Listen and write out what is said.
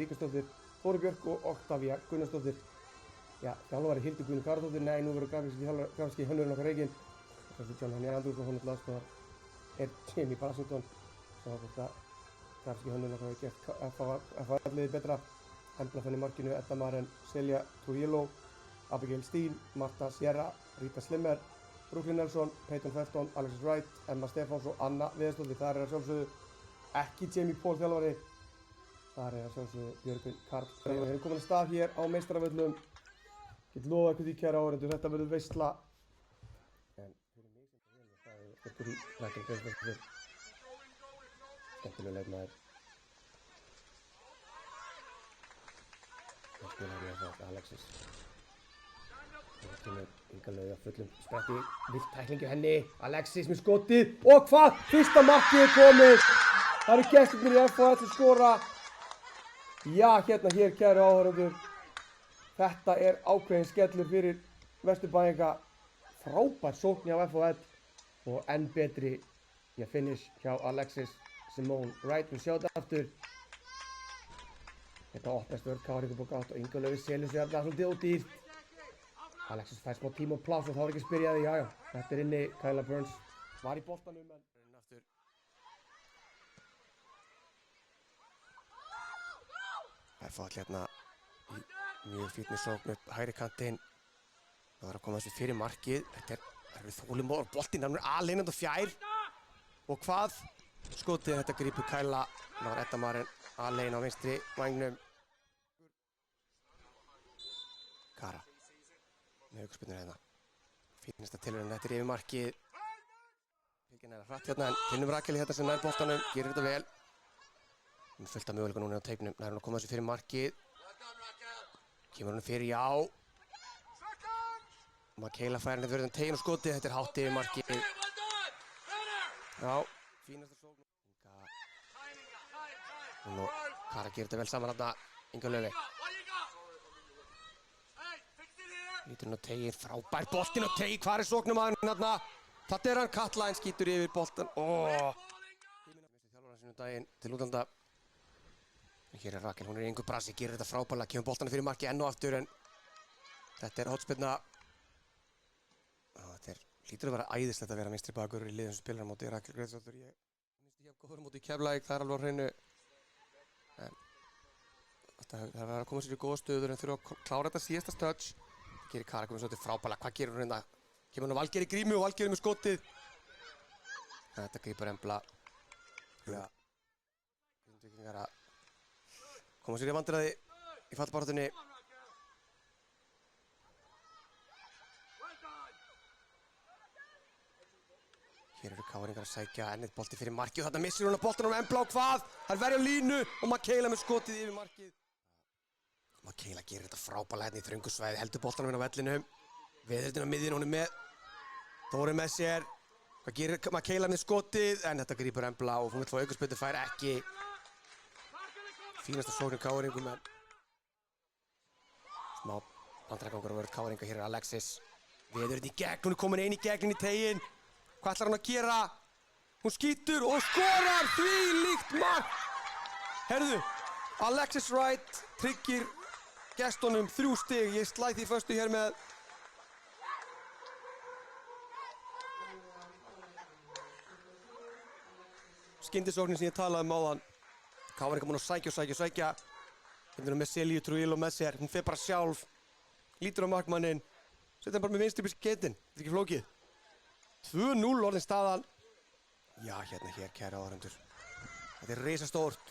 Ríkarsdóttir, Þóra Björk og Oktavía Gunnarsdóttir. Já, þjálfari Hildur Guðný Garðardóttir, nei, nú verður grafíski hönnurinn okkar Reykjén. John Henry Andrews og honum til aðstoðar er Jamie Bassington. Svo hvort að grafíski hönnurinn okkar hefur gert FA-liðið betra. Embla fenni markinu, Edda Maren, Celia Trujillo, Abigail Steen, Marta Sierra, Rita Slimmer, Brooklyn Nelson, Peyton Felton, Alexis Wright, Emma Stefáns og Anna Viðarsdóttir. Þar er að sjálfsögðu ekki Jamie Paul þjálfari. Þar er að sjálfsögðu Björgvin Karl. Við erum komin að stað hér á meistaravöllum. Get lofa ykkur því kæra áhorfendur, þetta verður veisla. En fyrir mig sem það er ykkur í Rakel Greiðsdóttir. Skemmtileg leikmaður. Það spilar hér það Alexis. Það kemur Inga Laug að fullum spretti. Vilt tæklingi henni. Alexis með skotið. Og hvað? Fyrsta markið er komið. Það eru gestirnir í FH sem skora. Já, hér kæru áhorfendur. Þetta er ákveðin skellur fyrir Vesturbæinga. Frábær sókn hjá FH og enn betri finish hjá Alexis Simone Wright. Við sjáum þetta aftur. Þetta opnast vörð Káringur búið gátt og Inga Laug selur sig þarna svolítið og dýrt. Alexis fær smá tíma og pláss og þá er ekki að spyrja því, jájá. Þetta er inni, Kyla Burns var í boltanum en aftur. FH hérna í mjög fínni sókn upp hægri kantinn. Það var að koma þessu fyrir markið. Þetta er þolinmóður og boltinn er alinn og fjær. Og hvað? Skotið þetta grípur Kyla. Það var Edda Maren alinn á vinstri vængnum. Kara með aukaspyrnu hérna. Fínasta tilraun, þetta er yfir markið. Fylgir næra hratt hérna en finnum Rakel hérna sem nær boltanum. Gerir þetta vel. Fullt af möguleika núna á teipnum. Nær hún að koma þessu fyrir markið. Kemur hún fyrir, já. Mikaela fær henni verðan tegin og skotið. Þetta er hátt yfir markið. Já, fínasta sókn. Hún og Kara gerir þetta vel saman þarna. Inga Laug. Lítur hún á tegin, frábær boltinn á tegin. Hvar er sóknumaðurinn þarna? Þetta er hann, Katla, en skýtur yfir boltan. Þjálfarinn sinni daginn til útlanda. Hér er Rakel, hún er í engu brasi, gerir þetta frábærlega, kemur boltana fyrir markið enn og aftur en þetta er hotspyrna. Þetta hlýtur að vera æðislegt að vera vinstri bakur í liðum sem spilar á móti Rakel Greiðsdóttur. Ég finnst ég góður á móti Keflavík, það er alveg á hreinu. En það er að koma sér í góða stöður en þurfa að klára þetta síðasta touch. Það gerir Kara komið svolítið frábærlega, hvað gerir hún hérna? Kemur hún á Valgeir í grímu og Valgeir með skotið. Þetta grípur Embla. Koma sér í vandræði í fallbaráttunni. Hér eru Káringar að sækja ennið bolti fyrir markið og þarna missir hún að boltanum Embla og hvað? Það er verið á línu og Mikaela með skotið yfir markið. Mikaela gerir þetta frábærlega hérna í þröngu svæði, heldur boltanum inn á vellinum. Veðurinn á miðjunni, hún er með. Þóri með sér. Hvað gerir Mikaela með skotið? En þetta grípur Embla og hún vill fá aukaspyrnu, fær ekki. Fínasta sókn hjá Káringum en smá vandræðagangur á vörð Káringa. Hér er Alexis. Veðurinn í gegn, hún er komin ein í gegn í tegin. Hvað ætlar hún að gera? Hún skýtur og skorar þvílíkt mark! Herðu, Alexis Wright tryggir gestunum 3 stig. Ég slæ því föstu hér með skyndisóknin sem ég talaði um áðan. Káringar búin að sækja. Hérna er hún með Celia Trujillo með sér. Hún fer bara sjálf. Lítur á markmanninn. Setja hann bara með vinstri upp í skeitin. Þetta er ekki flókið. 2-0 orðin staðan. Já, hér, kæra áhorfendur. Þetta er risastórt.